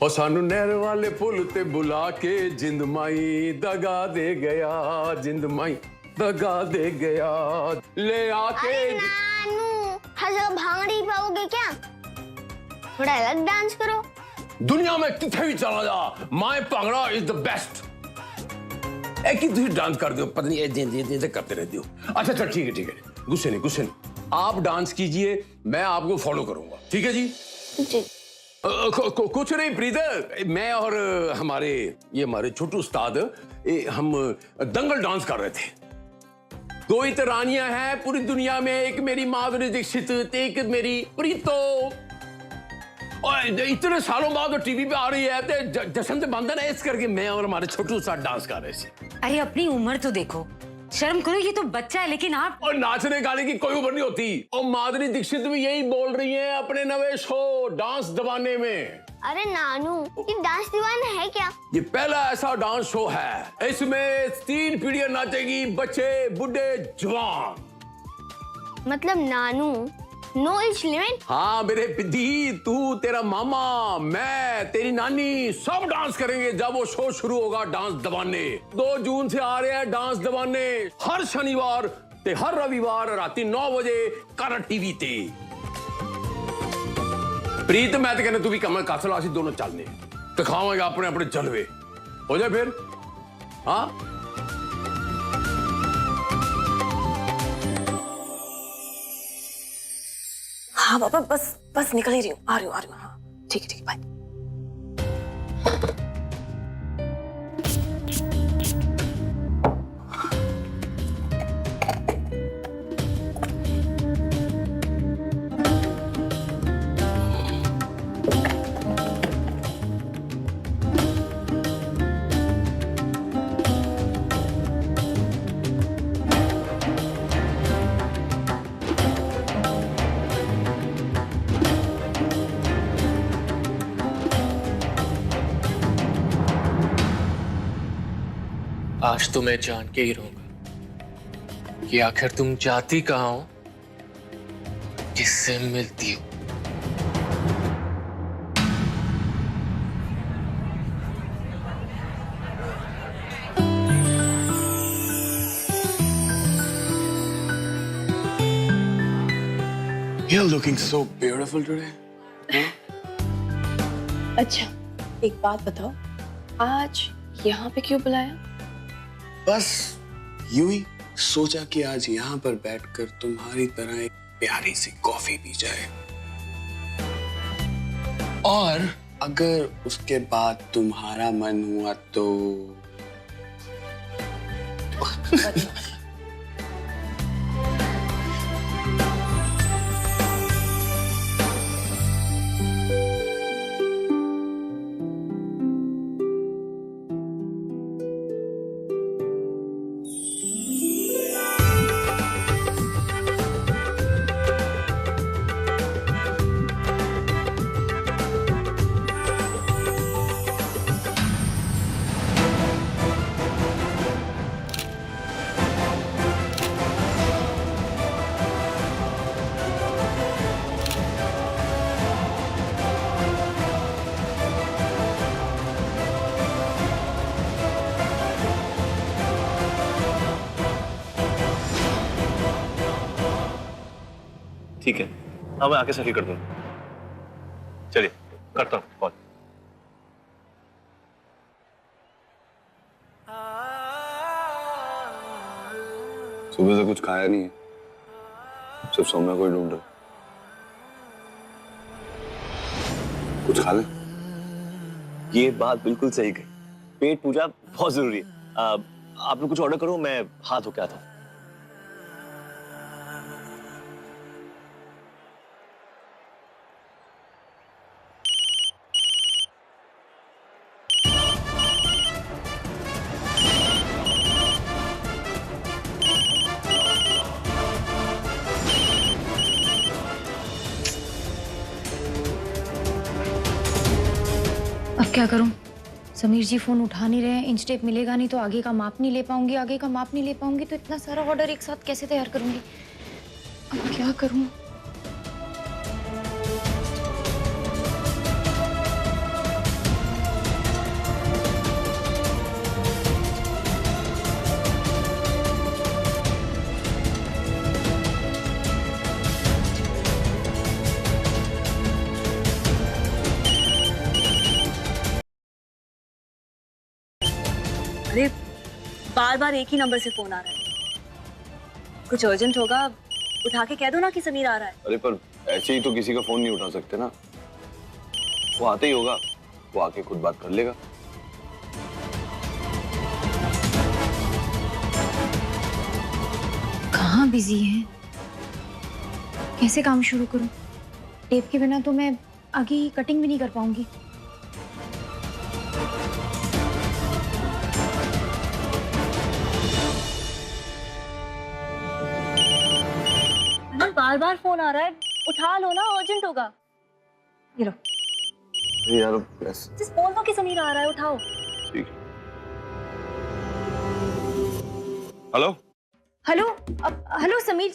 और सानू नहर वाले पुल ते बुला के जिंद माई दगा दे गया, जिंद माई दगा दे गया, ले आके। अरे नानू, हर जगह भांगड़ी पाओगे क्या? थोड़ा अलग डांस करो। दुनिया में किथे भी चला जा, my bhangra is the best. एक ही तुम डांस कर दो, पता नहीं ऐसे करते रहते हो। अच्छा चल ठीक है, गुस्से नहीं। आप डांस कीजिए, मैं आपको फॉलो करूंगा, ठीक है जी? जी। कुछ नहीं प्रीता, मैं और हमारे छोटू उस्ताद हम दंगल डांस कर रहे थे। दो ही तो रानियां हैं पूरी दुनिया में, एक मेरी माधुरी दीक्षित, एक मेरी प्रीतो। और इतने सालों बाद टीवी पे आ रही है तो जश्न से बंधन है, इस करके मैं और हमारे छोटू उस्ताद डांस कर रहे थे। अरे अपनी उम्र तो देखो, शर्म करो, ये तो बच्चा है। लेकिन आप और नाचने गाने की कोई उम्र नहीं होती। और माधुरी दीक्षित भी यही बोल रही है अपने नवे शो डांस दीवाने में। अरे नानू, ये डांस दीवाना है क्या? ये पहला ऐसा डांस शो है, इसमें 3 पीढ़ियां नाचेगी, बच्चे, बुढ़े, जवान। मतलब नानू, नो एज लिमिट? हाँ मेरे पिद्दी, तू, तेरा मामा, मैं, तेरी नानी, सब डांस करेंगे जब वो शो शुरू होगा। डांस दीवाने 2 जून से आ रहे हैं। डांस दीवाने हर शनिवार ते हर रविवार राती 9 बजे कर टीवी ते। प्रीत मैं तो कहना तू भी कमल कासल आसी दोनों चलने दिखावाएगा अपने अपने जलवे, हो जाए फिर। हाँ हाँ पापा, बस निकल ही रही हूँ, आ रही हूँ। हाँ ठीक है बाय। आज तो मैं जान के ही रहूंगा कि आखिर तुम जाती कहाँ हो, किससे मिलती हो। You're looking so beautiful today. अच्छा एक बात बताओ, आज यहाँ पे क्यों बुलाया? बस यूं ही सोचा कि आज यहाँ पर बैठकर तुम्हारी तरह एक प्यारी सी कॉफी पी जाए, और अगर उसके बाद तुम्हारा मन हुआ तो ठीक है, हाँ मैं आके सेटल कर दूंगा। चलिए करता हूँ कॉल। सुबह से कुछ खाया नहीं है, सिर्फ सौम्या को ही ढूंढ रहा। कुछ खा ले। ये बात बिल्कुल सही कही, पेट पूजा बहुत जरूरी है। आप लोग कुछ ऑर्डर करो, मैं हाथ धो के आता हूँ। अब क्या करूं? समीर जी फोन उठा नहीं रहे हैं, इंचटेप मिलेगा नहीं तो आगे का माप नहीं ले पाऊंगी, तो इतना सारा ऑर्डर एक साथ कैसे तैयार करूंगी? अब क्या करूं? बार बार एक ही नंबर से फोन आ रहा है। कुछ अर्जेंट होगा, उठा के कह दो ना कि समीर आ रहा है। अरे पर ऐसे ही तो किसी का फोन नहीं उठा सकते ना, वो आते ही होगा, वो आके खुद बात कर लेगा। कहाँ बिजी है, कैसे काम शुरू करूं? टेप के बिना तो मैं आगे कटिंग भी नहीं कर पाऊंगी। बार बार फोन आ रहा है, उठा लो ना, अर्जेंट होगा। ये लो। अरे यार जिस बोल दो कि समीर आ रहा है, उठाओ। ठीक। Hello hello hello Sameer.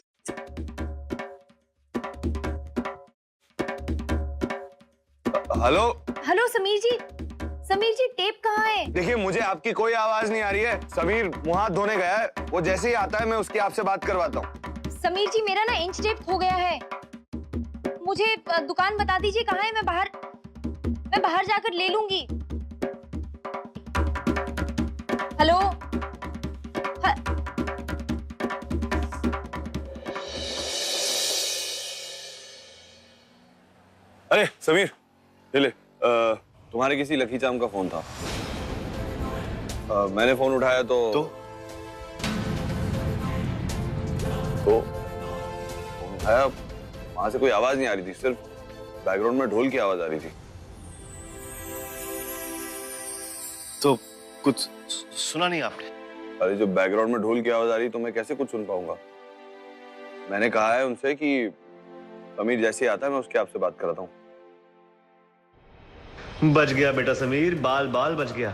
Hello hello Sameer ji, Sameer ji tape कहाँ है? देखिए मुझे आपकी कोई आवाज नहीं आ रही है। समीर मुंह हाथ धोने गया है, वो जैसे ही आता है मैं उसकी आपसे बात करवाता हूँ। समीर जी मेरा ना इंच टेप खो गया है, मुझे दुकान बता दीजिए कहाँ है। मैं बाहर जाकर ले लूंगी। हेलो अरे समीर ले तुम्हारे किसी लकी चाम का फोन था। मैंने फोन उठाया तो फोन उठाया, वहां से कोई आवाज नहीं आ रही थी, सिर्फ बैकग्राउंड में ढोल की आवाज आ रही थी। तो कुछ सुना नहीं आपने? अरे जो बैकग्राउंड में ढोल की आवाज आ रही तो मैं कैसे कुछ सुन पाऊंगा। मैंने कहा है उनसे कि समीर जैसे ही आता है मैं उसके आपसे बात कराता हूँ। बच गया बेटा समीर, बाल बाल बच गया।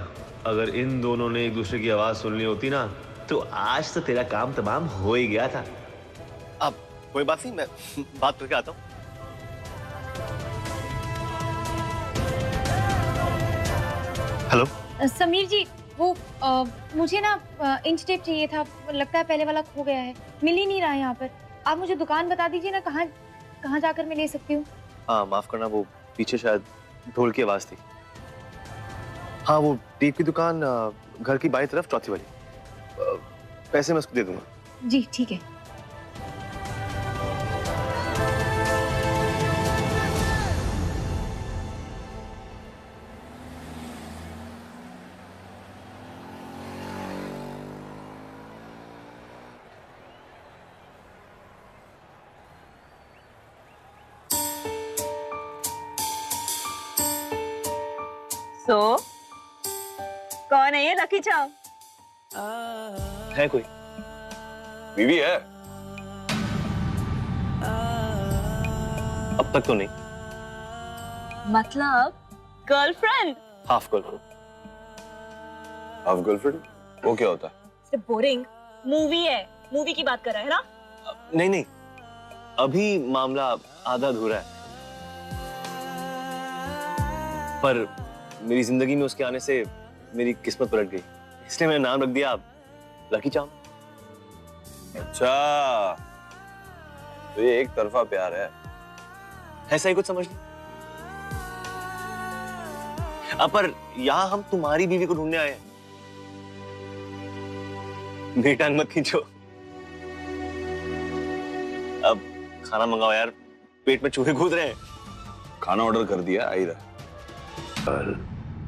अगर इन दोनों ने एक दूसरे की आवाज सुननी होती ना तो आज तो तेरा काम तमाम हो ही गया था। अब कोई बात नहीं, मैं बात करके आता हूँ। हेलो समीर जी, वो मुझे ना इंच टेप चाहिए था, लगता है पहले वाला खो गया है, मिल ही नहीं रहा है यहाँ पर। आप मुझे दुकान बता दीजिए ना, कहाँ जाकर मैं ले सकती हूँ? हाँ माफ करना, वो पीछे शायद ढोल की आवाज थी। हाँ वो टेप की दुकान घर की बाईं तरफ, चौथी वाली। पैसे मैं उसको दे दूंगा। जी ठीक है। So, कौन है ये लकी चाम? है कोई? बीवी है? अब तक तो नहीं। मतलब girlfriend? Half girlfriend. Half girlfriend? वो क्या होता है? बोरिंग मूवी है, मूवी की बात कर रहा है ना? नहीं नहीं, अभी मामला आधा अधूरा है, पर मेरी जिंदगी में उसके आने से मेरी किस्मत पलट गई, इसलिए मैंने नाम रख दिया लकी चाम। अच्छा, तो ये एक तरफा प्यार है? ऐसा ही कुछ समझ लो। अब पर यहाँ हम तुम्हारी बीवी को ढूंढने आए हैं। मेरी टांग मत खींचो। अब खाना मंगाओ यार, पेट में चूहे कूद रहे हैं। खाना ऑर्डर कर दिया, आ ही रहा।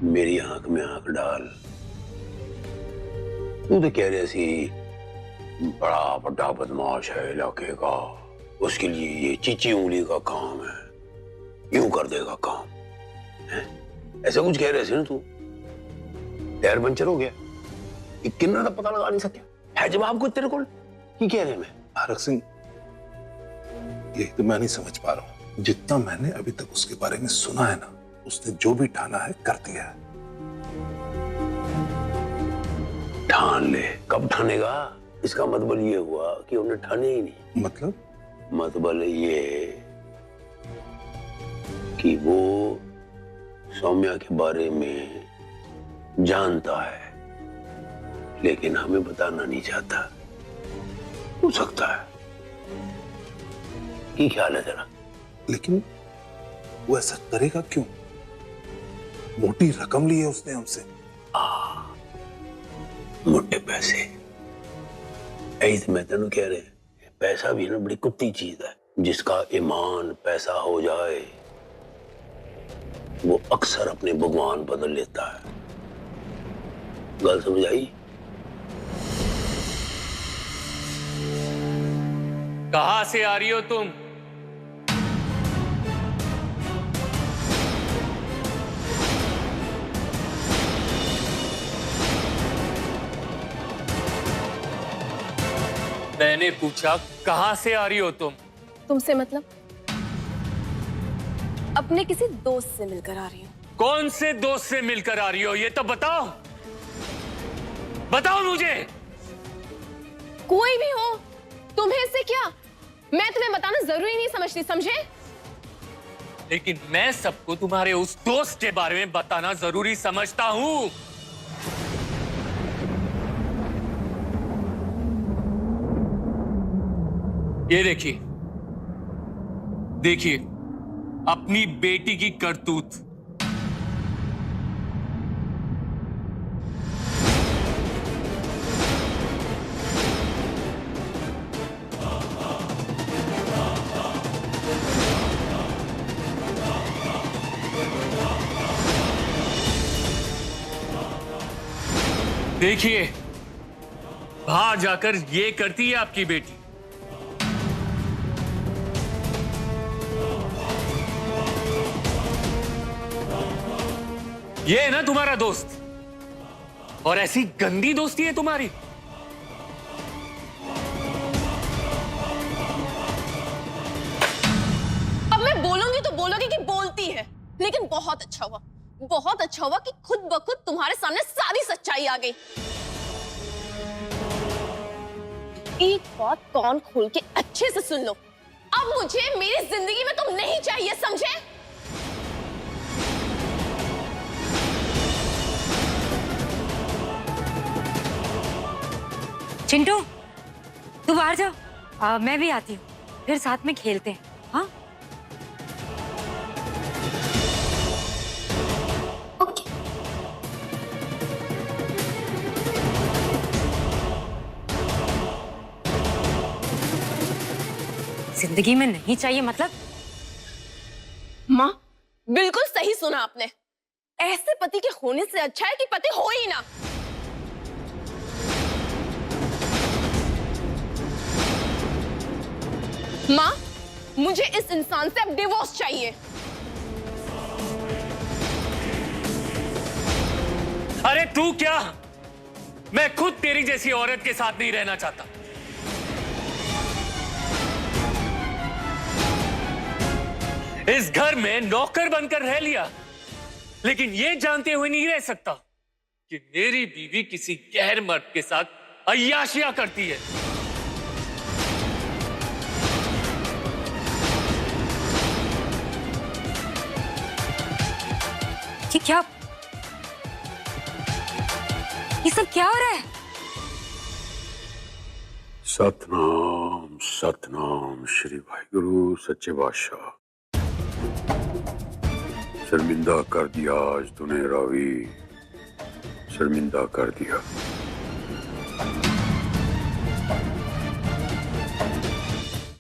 मेरी आंख में आंख डाल। तू तो कह रहे सी बड़ा बड़ा बदमाश है इलाके का, उसके लिए ये चीची उंगली का काम है, यूं कर देगा काम है? ऐसा कुछ कह रहे थे ना तू? टायर पंचर हो गया, किन्ना का पता लगा नहीं सके है जवाब को तेरे को की कह रहे? मैं आरक सिंह, ये तो मैं नहीं समझ पा रहा हूं। जितना मैंने अभी तक उसके बारे में सुना है ना, उसने जो भी ठाना है कर दिया है। ठान ले, कब ठानेगा? इसका मतलब ये हुआ कि उन्हें ठाने ही नहीं। मतलब ये कि वो सौम्या के बारे में जानता है लेकिन हमें बताना नहीं चाहता। हो सकता है। क्या ख्याल है जरा? लेकिन वो ऐसा करेगा क्यों? मोटी रकम ली है उसने हमसे। मोटे पैसे। यही तो मैं तेन कह रहा, पैसा भी ना बड़ी कुत्ती चीज है। जिसका ईमान पैसा हो जाए वो अक्सर अपने भगवान बदल लेता है। गल समझ आई? कहां से आ रही हो तुम? मैंने पूछा कहां से आ रही हो तुम? तुमसे मतलब? अपने किसी दोस्त से मिलकर आ रही हूँ। कौन से दोस्त से मिलकर आ रही हो ये तो बताओ, बताओ मुझे। कोई भी हो, तुम्हें इससे क्या? मैं तुम्हें बताना जरूरी नहीं समझती, समझे? लेकिन मैं सबको तुम्हारे उस दोस्त के बारे में बताना जरूरी समझता हूं। ये देखिए, देखिए अपनी बेटी की करतूत। देखिए बाहर जाकर ये करती है आपकी बेटी। ये है ना तुम्हारा दोस्त, और ऐसी गंदी दोस्ती है तुम्हारी। अब मैं बोलूंगी तो बोलोगी कि बोलती है, लेकिन बहुत अच्छा हुआ, बहुत अच्छा हुआ कि खुद ब खुद तुम्हारे सामने सारी सच्चाई आ गई। एक बात कान खोल के अच्छे से सुन लो, अब मुझे मेरी जिंदगी में तुम नहीं चाहिए, समझे? चिंटू, तू बाहर जाओ, मैं भी आती हूँ, फिर साथ में खेलते हैं। हाँ जिंदगी में नहीं चाहिए मतलब? माँ, बिल्कुल सही सुना आपने। ऐसे पति के होने से अच्छा है कि पति हो ही ना। माँ, मुझे इस इंसान से अब डिवोर्स चाहिए। अरे तू क्या, मैं खुद तेरी जैसी औरत के साथ नहीं रहना चाहता। इस घर में नौकर बनकर रह लिया, लेकिन ये जानते हुए नहीं रह सकता कि मेरी बीवी किसी गैर मर्द के साथ अय्याशियां करती है। ये क्या, ये सब क्या हो रहा है? सतनाम सतनाम श्री वाहिगुरु सच्चे बादशाह। शर्मिंदा कर दिया आज तूने रावी, शर्मिंदा कर दिया।